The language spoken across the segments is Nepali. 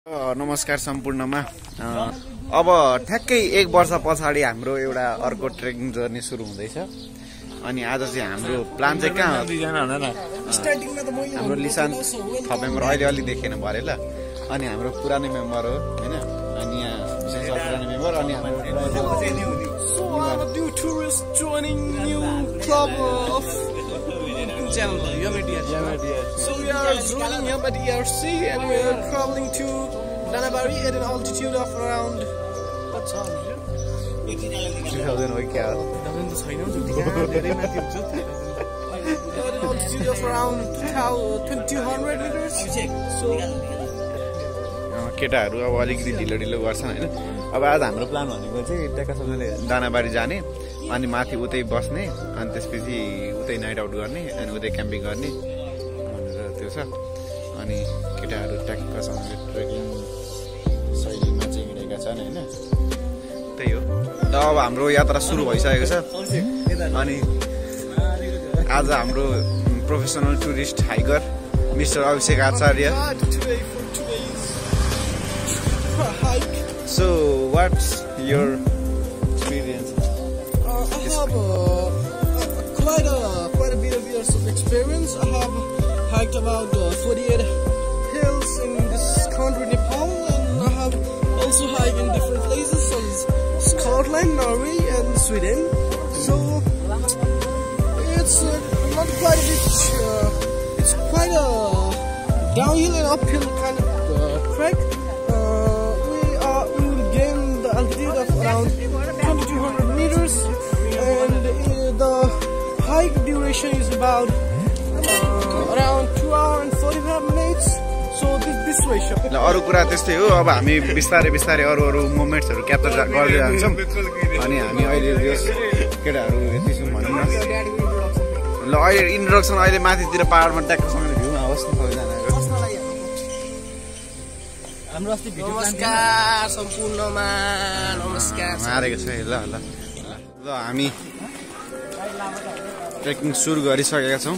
नमस्कार सम्पूर्णमा। अब ठ्याक्कै 1 वर्ष पछाडि हाम्रो एउटा अर्को ट्रेकिङ जर्नी सुरु हुँदैछ। अनि आज चाहिँ हाम्रो प्लान चाहिँ कहाँ हो? हाम्रो लिसान थप मेम्बर अहिले अलि देखेन भरे ल। अनि हाम्रो पुरानो मेम्बर हो हैन। अनि यहाँ विशेष पुरानो मेम्बर अनि हाम्रो channel So we are joining Yamba DRC and we are traveling to Danabari at an altitude of around what's all 2000 हो क्या हो? At an altitude of around 2200 meters. So केटाहरू अब अलिकति ढिलो गर्छन् हैन। अब आज हाम्रो प्लान भनेको चाहिँ ट्याक्कासँगले दानाबारी जाने अनि माथि उतै बस्ने अनि त्यसपछि उतै नाइट आउट गर्ने अनि उतै क्याम्पिङ गर्ने भनेर त्यो छ। अनि केटाहरू ट्याक्कासँगले ट्रेकिङ शैलीमा चाहिँ हिँडेका छन् हैन। त्यही हो। र अब हाम्रो यात्रा सुरु भइसकेको छ। अनि आज हाम्रो professional tourist hiker mister Abhishek Acharya. So what's your experience? I have quite a bit of years of experience. I have hiked about 48 hills in this country, Nepal, and I have also hiked in different places such as Scotland, Norway, and Sweden. So it's not quite a bit. It's quite a downhill and uphill kind of trek. Altitude of around 2200 meters, and the hike duration is about around 2 hours and 45 minutes. So this way. ल अरु कुरा त्यस्तै हो। अब हामी बिस्तारै अरु मोमेन्ट्सहरु क्याप्चर गर्दै जान्छौं। अनि हामी अहिले यस केटाहरु यति सुन भनौं न। ल अहिले इन्ट्रोडक्सन अहिले माथितिर पहाडमा ट्याक्कसँगले भ्यू आओस् न सबैजनाको। नमस्कार सम्पूर्णमा नमस्कार मारेको छ ल हामी ट्रेकिङ सुरु गरिसकेका छौं।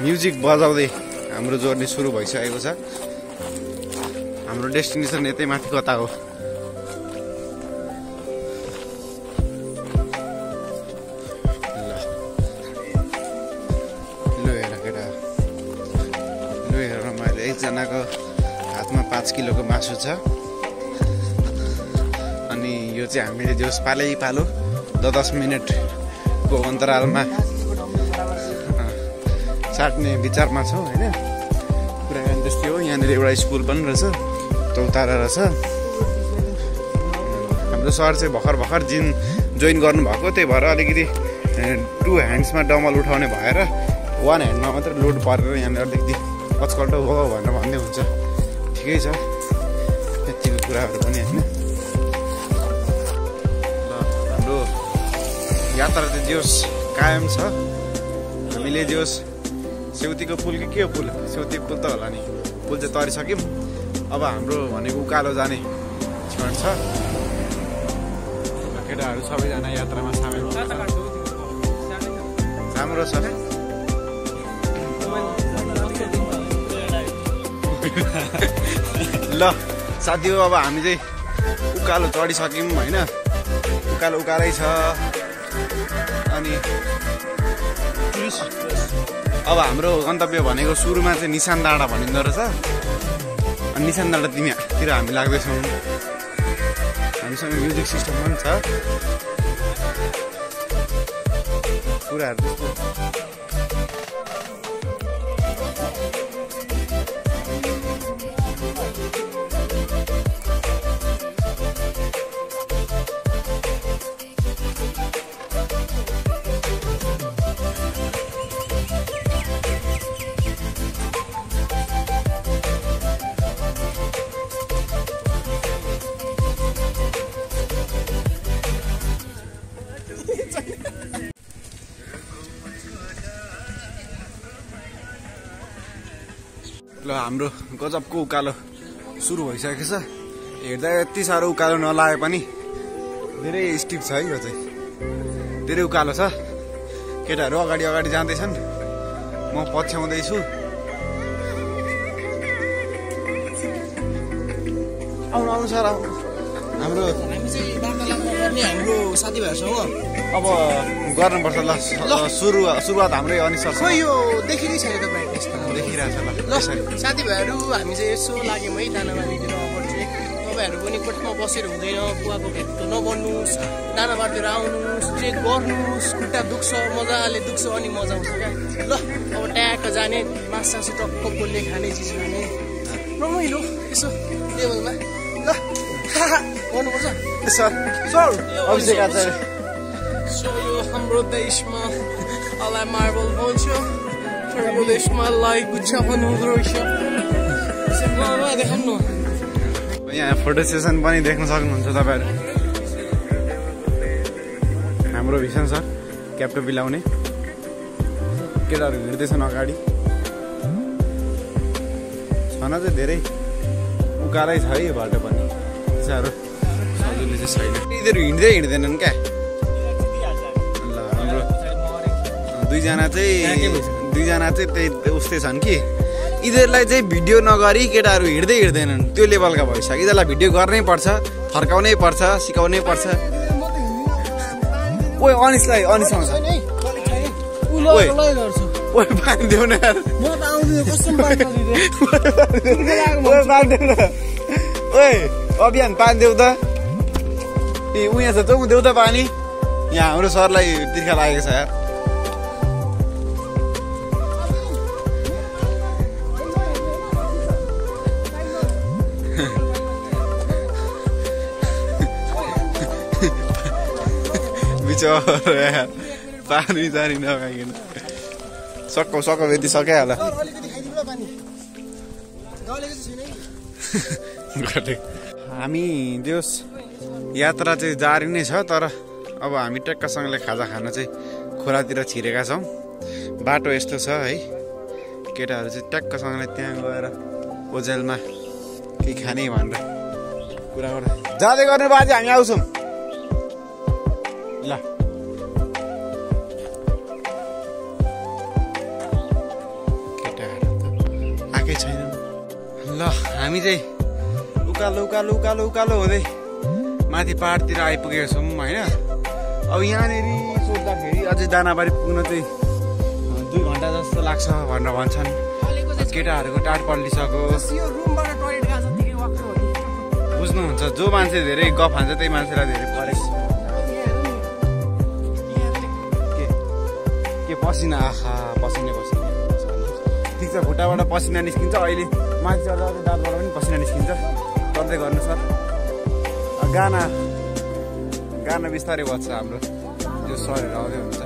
म्युजिक बजाउँदै हाम्रो जर्नी सुरु भइसकेको छ। हाम्रो डेस्टिनेसन यतै माथि कता हो? एकजनाको हातमा 5 किलोको मासु छ। अनि यो चाहिँ हामीले जो पालो 10 मिनेटको अन्तरालमा साट्ने विचारमा छौँ हैन। कुराकानी त्यस्तै हो। यहाँनिर एउटा स्कुल पनि रहेछ तौतारा रहेछ। हाम्रो सर चाहिँ भर्खर जोइन गर्नुभएको, त्यही भएर अलिकति 2 ह्यान्ड्समा डमल उठाउने भएर 1 ह्यान्डमा मात्रै लोड परेर यहाँनिर अलिकति पचकल्टो भयो भनेर भन्ने हुन्छ। ठिकै छ यतिको कुराहरू पनि हैन। ल हाम्रो यात्रा चाहिँ जोस् कायम छ। हामीले जोस् सेउतीको पुल के हो पुल? सेउती पुल त होला नि। पुल चाहिँ तरिसक्यौँ। अब हाम्रो भनेको उकालो जाने क्षण छ। केटाहरू सबैजना यात्रामा सामेल हुन्छ। राम्रो छ। ल साथीहरु अब हामी चाहिँ उकालो चढिसक्यौँ हैन। उकालै छ। अनि अब हाम्रो गन्तव्य भनेको सुरुमा चाहिँ निशान डाँडा भनिँदो रहेछ। अनि निशान डाँडातिर हामी लाग्दैछौँ। हामीसँग म्युजिक सिस्टम पनि छ। कुराहरू त्यस्तो ल हाम्रो गजबको उकालो सुरु भइसकेको छ। हेर्दा यति साह्रो उकालो नलागे पनि धेरै स्टिप छ है। यो चाहिँ धेरै उकालो छ। केटाहरू अगाडि जाँदैछन्, म पछ्याउँदैछु। आउनु सर आउनु हाम्रो हामी चाहिँ वार्तालाप गर्ने हाम्रो साथीभाइहरूसँग अब गर्नुपर्छ ल सुरुवात हाम्रै अनिस सर खोइ यो देखिरै छैन त ब्राइटनेस त देखिरहेछ ल साथीभाइहरू हामी चाहिँ यसो लाग्यौँ है दानाबारीतिर पर्छ तपाईँहरू पनि कोठामा बसेर हुँदैन कुवाको भेटको नबन्नुहोस् दानाबारतिर आउनुहोस् ट्रेक गर्नुहोस् खुट्टा दुख्छ मजाले दुख्छ अनि मजा आउँछ क्या ल अब ट्याक्क जाने मासु टक्क पोल्ने खाने चिज खाने रमाइलो यसो टेबलमा ल गर्नुपर्छ सर सर अभिषेक आचार्य सो यो हाम्रो देशमा अललाई मार्बल भन्छ अर्को देशमा अललाई गुच्छा भन्नुहुँदो रहेछ देखाउनु यहाँ फोटो सेसन पनि देख्न सक्नुहुन्छ तपाईँहरू हाम्रो भिसन सर क्याप्टो बिलाउने केटाहरू हिँड्दैछन् अगाडि छन चाहिँ धेरै उकालै छ है यो बाटो पनि साह्रो सजिलो चाहिँ छैन यिनीहरू हिँड्दैनन् क्या ल हाम्रो दुईजना चाहिँ त्यही उस्तै छन् कि यिनीहरूलाई चाहिँ भिडियो नगरी केटाहरू हिँड्दैनन् त्यो लेभलका भइसक्यो यिनीहरूलाई भिडियो गर्नै पर्छ फर्काउनै पर्छ सिकाउनै पर्छ ओइ अनिसलाई अनिस आउँछ ओइ पानी देऊ न ओइ अभियान पानी देऊ त ए उहाँ छ त देऊ त पानी यहाँ हाम्रो सरलाई तिर्खा लागेको छ यार पानी जानी नखाइकन सक्कौ यति सकिहाल्यो हामी त्यो यात्रा चाहिँ जारी नै छ तर अब हामी टक्कसँगले खाजा खान चाहिँ खोलातिर छिरेका छौँ बाटो यस्तो छ है केटाहरू चाहिँ टक्कसँगले त्यहाँ गएर ओझेलमा केही खाने भनेर कुरा गर्दा जाँदै गर्ने बाजे हामी आउँछौँ ल केटाहरू आएकै छैन ल हामी चाहिँ उकालो हुँदै माथि पहाडतिर आइपुगेका छौँ होइन अब यहाँनिर सोद्धाखेरि अझै दानाबारी पुग्न चाहिँ 2 घन्टा जस्तो लाग्छ भनेर भन्छन् केटाहरूको टाढ पल्लिसक्यो बुझ्नुहुन्छ जो मान्छे धेरै गफ हान्छ त्यही मान्छेलाई धेरै परेको के पसिना आखा पसिना ठिक छ खुट्टाबाट पसिना निस्किन्छ अहिले माथि चढ्दा दाँतबाट पनि पसिना निस्किन्छ गर्दै गर्नु सर गाना बिस्तारै बज्छ हाम्रो त्यो सरहरू आउँदै हुन्छ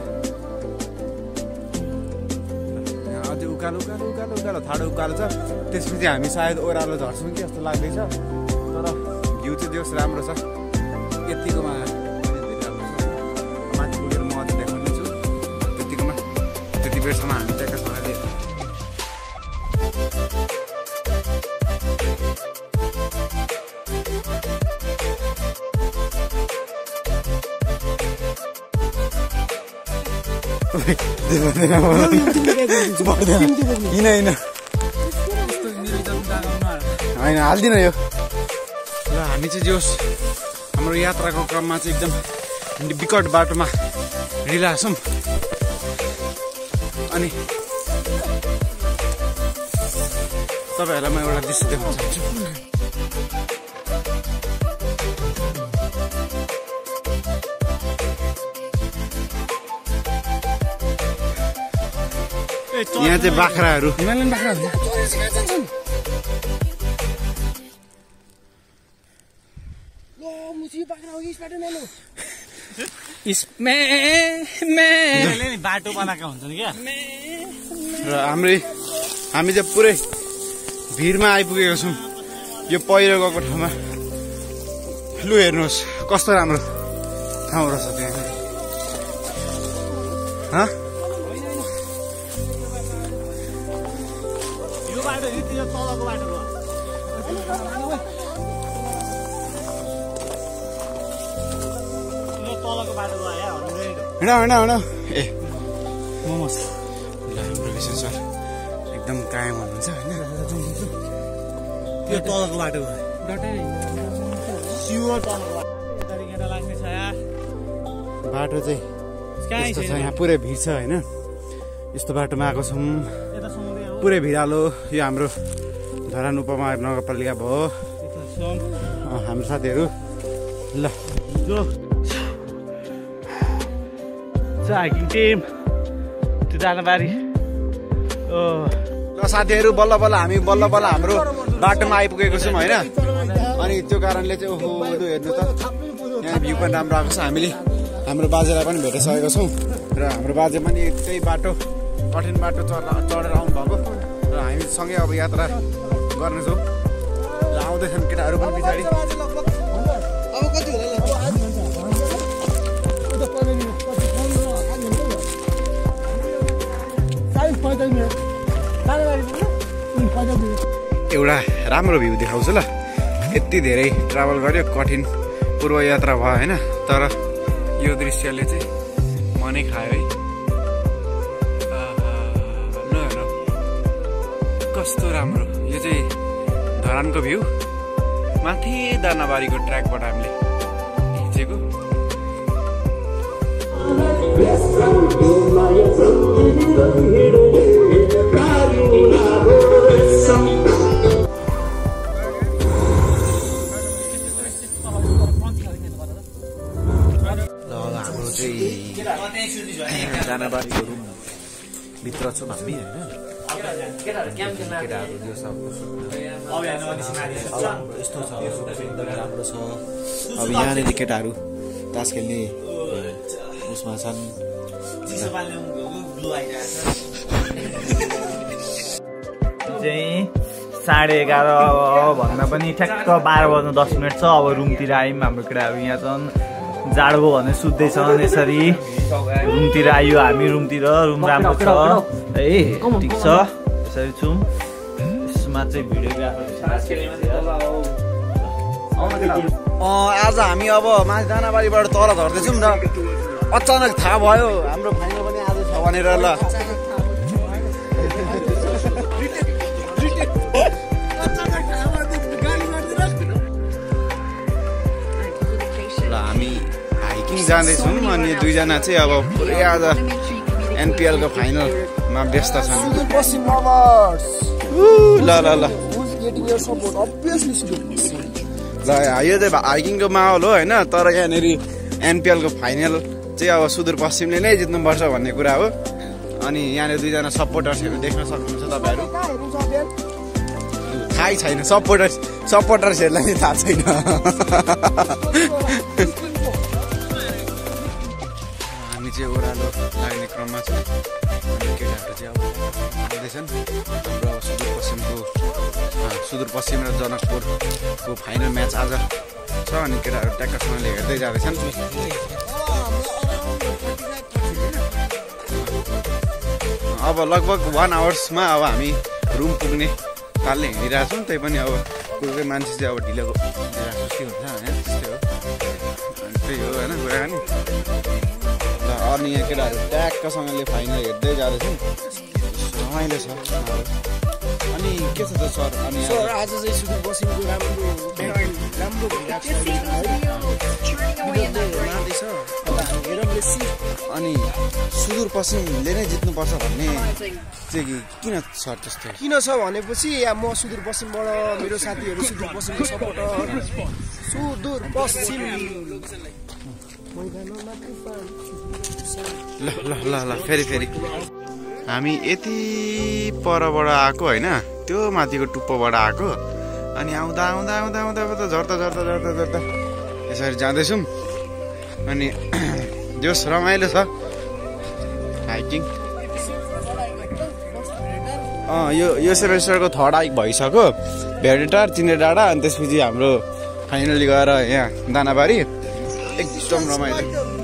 अझै उकालो ठाडो उकालो छ त्यसपछि हामी सायद ओह्रालो झर्छौँ कि जस्तो लाग्दैछ तर भ्यू चाहिँ देख्छ राम्रो छ यतिकोमा माथि पुगेर म अझै देखाउने छु त्यति बेरसम्म हामी ट्याक्कसँगले होइन हाल्दिन यो र हामी चाहिँ जोस् हाम्रो यात्राको क्रममा चाहिँ एकदम विकट बाटोमा हिँडिरहेको छौँ अनि तपाईँहरूलाई म एउटा दृश्य देखाउन चाहन्छु यहाँ चाहिँ बाख्राहरू हिमालयन बाख्राहरू बाटो बनाएका हुन्छन् क्या र हामी चाहिँ पुरै भिडमा आइपुगेको छौँ यो पहिरो गएको ठाउँमा लु हेर्नुहोस् कस्तो राम्रो ठाउँ रहेछ त्यहाँ यो बाटो यो तलको बाटो हो तलको बाटो भयो हिँड ए मोमोस ल हाम्रो विशेष सर एकदम कायम हुनुहुन्छ होइन यो तलको बाटो भयो बाटो चाहिँ यस्तो छ, यहाँ पुरै भिड छ होइन। यस्तो बाटोमा आएको छौँ, पुरै भिरालो। यो हाम्रो धरान उपमहानगर नगरपालिका भयो। हाम्रो साथीहरू ल हाइकिङ टिम त्यो दानाबारी। ल साथीहरू, बल्ल बल्ल हामी हाम्रो बाटोमा आइपुगेको छौँ होइन। अनि त्यो कारणले चाहिँ ओहो हेर्नु त, यहाँ भ्यू पनि राम्रो आएको छ। हामीले हाम्रो बाजेलाई पनि भेटिसकेको छौँ र हाम्रो बाजे पनि त्यही बाटो, कठिन बाटो चढेर आउनुभएको र हामी सँगै अब यात्रा गर्नेछौँ। र आउँदैछन् केटाहरू पनि पछाडि। एउटा राम्रो भ्यू देखाउँछु ल। यति धेरै ट्राभल गर्यो, कठिन पूर्व यात्रा भयो होइन, तर यो दृश्यले चाहिँ मनै खायो है। हेर्नु कस्तो राम्रो। यो चाहिँ धरानको भ्यू, माथि दानाबारीको ट्र्याकबाट हामीले खिचेको। हाम्रो चाहिँ दानाबारीको रुम भित्र छौँ हामी होइन। केटाहरू यो सब यस्तो छ, एकदम राम्रो छ। अब यहाँनिर केटाहरू तास खेल्ने उसमा छन्। चाहिँ 11:30 भन्दा पनि ठ्याक्क 12:10 छ। अब रुमतिर आयौँ। हाम्रो केटाहरू यहाँ छन्, जाडो भयो भने सुत्दैछन्। यसरी रुमतिर आयो हामी। रुमतिर रुम राम्रो छ है, ठिक छ। यसरी छौँ। यसमा चाहिँ भिडियोग्राफर आज हामी अब माथि दानाबारीबाट तल झर्दैछौँ र अचानक थाहा भयो हाम्रो फाइनल पनि आज छ भनेर। ल हामी हाइकिङ जाँदैछौँ अनि दुईजना चाहिँ अब पुरै आज एनपिएलको फाइनलमा व्यस्त छन्। ल ल ल ल यो चाहिँ हाइकिङको माहौल हो होइन, तर यहाँनिर एनपिएलको फाइनल चाहिँ अब सुदूरपश्चिमले नै जित्नुपर्छ भन्ने कुरा हो। अनि यहाँनिर दुईजना सपोर्टर्सहरू देख्न सक्नुहुन्छ तपाईँहरू। थाहै छैन, सपोर्टर्सहरूलाई नै थाहा छैन। हामी चाहिँ ओह्रालो लाग्ने क्रममा छ। केटाहरू चाहिँ अब आउँदैछन्। हाम्रो अब सुदूरपश्चिम र जनकपुरको फाइनल म्याच आज छ अनि केटाहरू ट्याक्कसँगले हेर्दै जाँदैछन्। अब लगभग 1 आवर्समा अब हामी रुम पुग्ने तालले हिँडिरहेको छौँ। त्यही पनि अब कोही कोही मान्छे चाहिँ अब ढिलो हिँडिरहेको के हुन्छ होइन, त्यस्तै हो। त्यही हो होइन कुराकानी। ल अनि यहाँ केटाहरू ट्याक्कसँगले फाइनल हेर्दै जाँदैछौँ। रमाइलो छ। अनि के छ त सर? अनि आज चाहिँ सुदूरपश्चिमको राम्रो अनि सुदूरपश्चिमले नै जित्नुपर्छ भन्ने चाहिँ किन सर त्यस्तो? किन छ भनेपछि म सुदूरपश्चिमबाट, मेरो साथीहरू सुदूरपश्चिमको सपोर्टर। सुदूरपश्चिम ल ल ल ल फेरि हामी यति परबाट आएको होइन, त्यो माथिको टुप्पोबाट आएको। अनि आउँदा झर्दा यसरी जाँदैछौँ। अनि जोस रमाइलो छ हाइकिङ। यो सेमेस्टरको 3rd हाइक भइसक्यो। भेडेटार, चिने डाँडा अनि त्यसपछि हाम्रो फाइनली गएर यहाँ दानाबारी। एकदम रमाइलो।